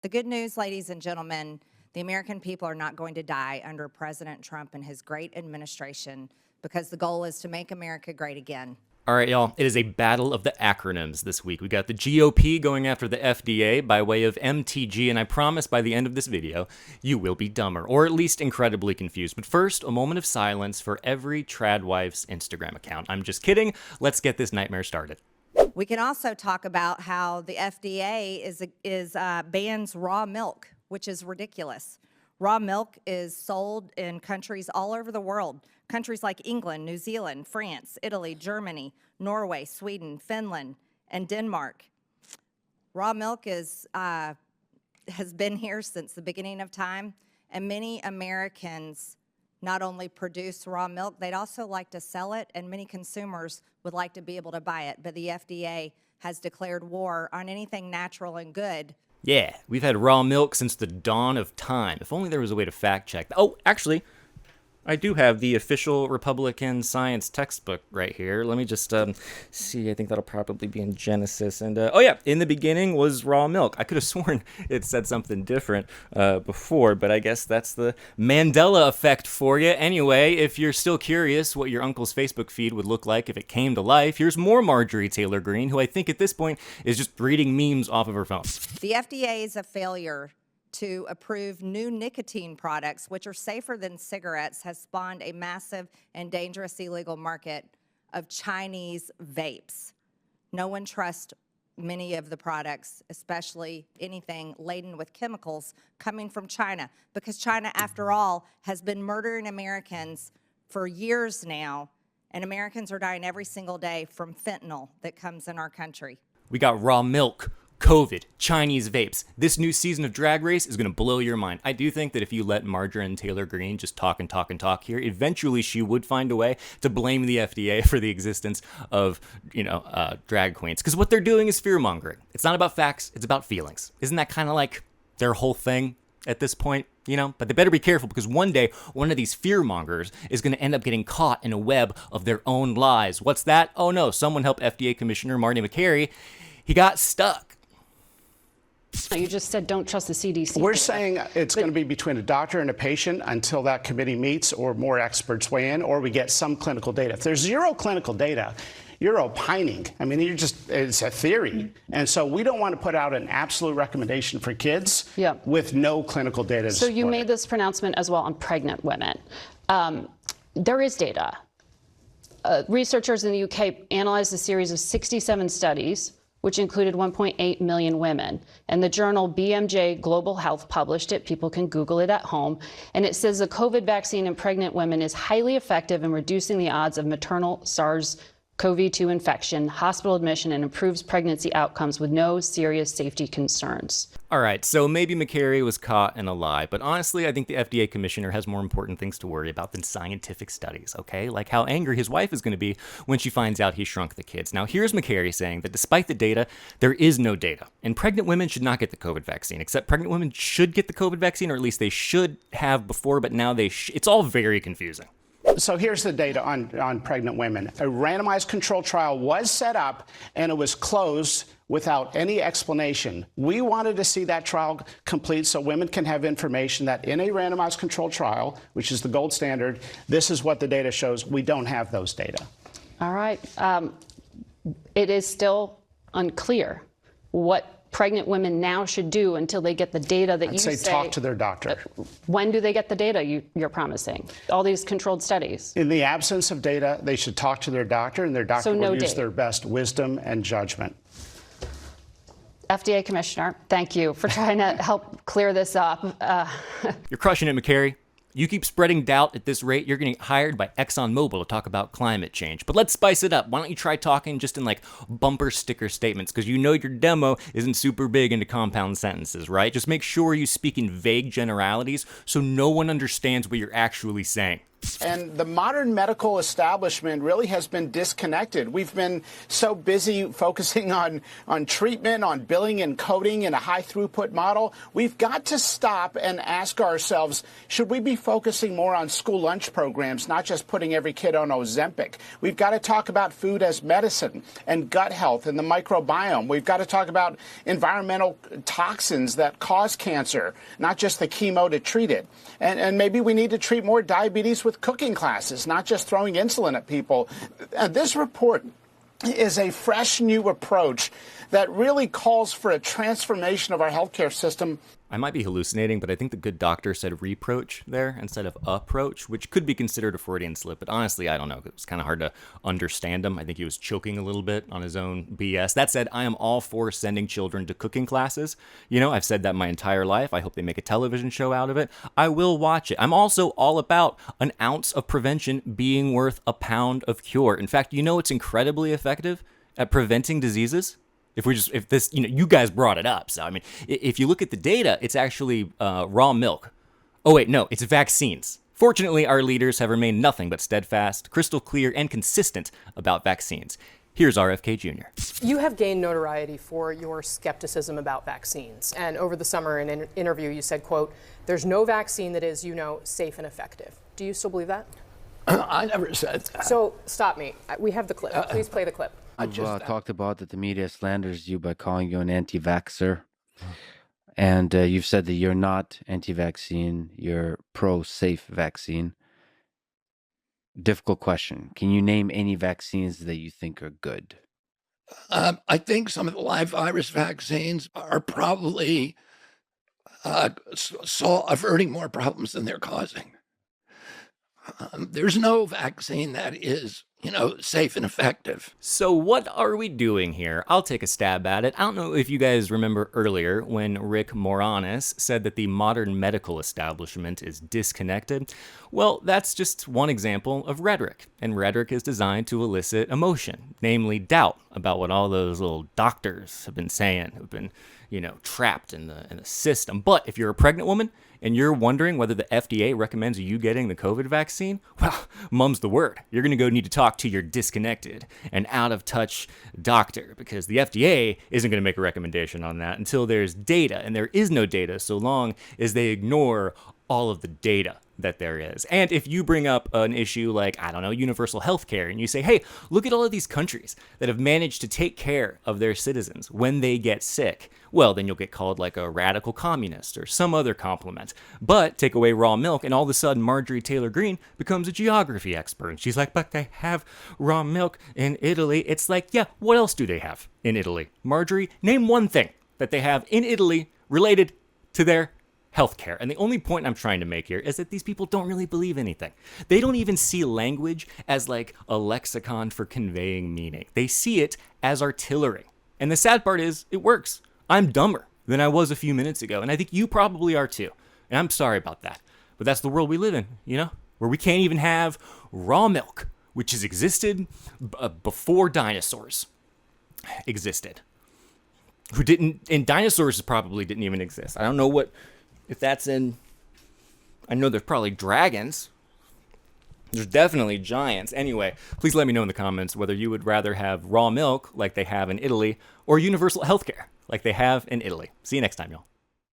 The good news, ladies and gentlemen, the American people are not going to die under President Trump and his great administration because the goal is to make America great again. All right, y'all, it is a battle of the acronyms this week. We got the GOP going after the FDA by way of MTG, and I promise by the end of this video, you will be dumber, or at least incredibly confused. But first, a moment of silence for every tradwife's Instagram account. I'm just kidding. Let's get this nightmare started. We can also talk about how the FDA bans raw milk, which is ridiculous. Raw milk is sold in countries all over the world. Countries like England, New Zealand, France, Italy, Germany, Norway, Sweden, Finland, and Denmark. Raw milk has been here since the beginning of time, and many Americans not only produce raw milk, they'd also like to sell it, and many consumers would like to be able to buy it. But the FDA has declared war on anything natural and good. Yeah, we've had raw milk since the dawn of time. If only there was a way to fact check. Oh, actually, I do have the official Republican science textbook right here. Let me just see. I think that'll probably be in Genesis. And oh yeah, in the beginning was raw milk. I could have sworn it said something different before, but I guess that's the Mandela effect for you. Anyway, if you're still curious what your uncle's Facebook feed would look like if it came to life, here's more Marjorie Taylor Greene, who I think at this point is just reading memes off of her phone. The FDA is a failure to approve new nicotine products, which are safer than cigarettes, has spawned a massive and dangerous illegal market of Chinese vapes. No one trusts many of the products, especially anything laden with chemicals coming from China, because China, after all, has been murdering Americans for years now, and Americans are dying every single day from fentanyl that comes in our country. We got raw milk, COVID, Chinese vapes. This new season of Drag Race is going to blow your mind. I do think that if you let Marjorie Taylor Greene just talk and talk and talk here, eventually she would find a way to blame the FDA for the existence of, drag queens. Because what they're doing is fear-mongering. It's not about facts, it's about feelings. Isn't that kind of like their whole thing at this point? But they better be careful, because one day, one of these fear-mongers is going to end up getting caught in a web of their own lies. What's that? Oh no, someone help FDA Commissioner Marty McCary. He got stuck. You just said don't trust the CDC. We're saying it's going to be between a doctor and a patient until that committee meets or more experts weigh in or we get some clinical data. If there's zero clinical data, you're opining. I mean, it's a theory. And so we don't want to put out an absolute recommendation for kids with no clinical data. So you made this pronouncement as well on pregnant women. There is data. Researchers in the UK analyzed a series of 67 studies, which included 1.8 million women. And the journal BMJ Global Health published it. People can Google it at home. And it says the COVID vaccine in pregnant women is highly effective in reducing the odds of maternal SARS-CoV-2 infection, hospital admission, and improves pregnancy outcomes with no serious safety concerns. All right, so maybe McCary was caught in a lie, but honestly, I think the FDA commissioner has more important things to worry about than scientific studies, okay? Like how angry his wife is going to be when she finds out he shrunk the kids. Now, here's McCary saying that despite the data, there is no data, and pregnant women should not get the COVID vaccine, except pregnant women should get the COVID vaccine, or at least they should have before, but now it's all very confusing. So here's the data on pregnant women. A randomized control trial was set up, and it was closed without any explanation. We wanted to see that trial complete so women can have information that in a randomized control trial, which is the gold standard, this is what the data shows. We don't have those data. All right. It is still unclear what pregnant women now should do until they get the data that I'd say talk to their doctor. When do they get the data you're promising? All these controlled studies. In the absence of data, they should talk to their doctor, and their doctor will use their best wisdom and judgment. FDA Commissioner, thank you for trying to help clear this up. You're crushing it, McCary. You keep spreading doubt at this rate, you're going to get hired by ExxonMobil to talk about climate change. But let's spice it up. Why don't you try talking just in bumper sticker statements? Because you know your demo isn't super big into compound sentences, right? Just make sure you speak in vague generalities so no one understands what you're actually saying. And the modern medical establishment really has been disconnected. We've been so busy focusing on treatment, on billing and coding in a high throughput model. We've got to stop and ask ourselves, should we be focusing more on school lunch programs, not just putting every kid on Ozempic? We've got to talk about food as medicine and gut health and the microbiome. We've got to talk about environmental toxins that cause cancer, not just the chemo to treat it. And maybe we need to treat more diabetes with cooking classes, not just throwing insulin at people. This report is a fresh new approach that really calls for a transformation of our healthcare system. I might be hallucinating, but I think the good doctor said reproach there instead of approach, which could be considered a Freudian slip. But honestly, I don't know. It was kind of hard to understand him. I think he was choking a little bit on his own BS. That said, I am all for sending children to cooking classes. You know, I've said that my entire life. I hope they make a television show out of it. I will watch it. I'm also all about an ounce of prevention being worth a pound of cure. In fact, you know it's incredibly effective at preventing diseases? If this, you guys brought it up. So, I mean, if you look at the data, it's actually raw milk. Oh, wait, no, it's vaccines. Fortunately, our leaders have remained nothing but steadfast, crystal clear, and consistent about vaccines. Here's RFK Jr. You have gained notoriety for your skepticism about vaccines. And over the summer in an interview, you said, quote, there's no vaccine that is, safe and effective. Do you still believe that? I never said that. So stop me. We have the clip. Please play the clip. You've talked about that the media slanders you by calling you an anti-vaxxer. And you've said that you're not anti-vaccine, you're pro-safe vaccine. Difficult question. Can you name any vaccines that you think are good? I think some of the live virus vaccines are probably averting more problems than they're causing. There's no vaccine that is, safe and effective. So what are we doing here? I'll take a stab at it. I don't know if you guys remember earlier when Rick Moranis said that the modern medical establishment is disconnected. Well, that's just one example of rhetoric. And rhetoric is designed to elicit emotion, namely doubt about what all those little doctors have been saying, who've been, trapped in the system. But if you're a pregnant woman and you're wondering whether the FDA recommends you getting the COVID vaccine, well, mum's the word. You're going to go need to talk to your disconnected and out-of-touch doctor, because the FDA isn't going to make a recommendation on that until there's data, and there is no data so long as they ignore all of the data that there is. And if you bring up an issue like, universal health care, and you say, hey, look at all of these countries that have managed to take care of their citizens when they get sick, well, then you'll get called like a radical communist or some other compliment. But take away raw milk, and all of a sudden Marjorie Taylor Greene becomes a geography expert. And she's like, but they have raw milk in Italy. It's like, yeah, what else do they have in Italy? Marjorie, name one thing that they have in Italy related to their healthcare. And the only point I'm trying to make here is that these people don't really believe anything. They don't even see language as like a lexicon for conveying meaning. They see it as artillery. And the sad part is, it works. I'm dumber than I was a few minutes ago, and I think you probably are too. And I'm sorry about that. But that's the world we live in, where we can't even have raw milk, which has existed before dinosaurs existed. And dinosaurs probably didn't even exist. I don't know if that's in, I know there's probably dragons. There's definitely giants. Anyway, please let me know in the comments whether you would rather have raw milk like they have in Italy or universal healthcare like they have in Italy. See you next time, y'all.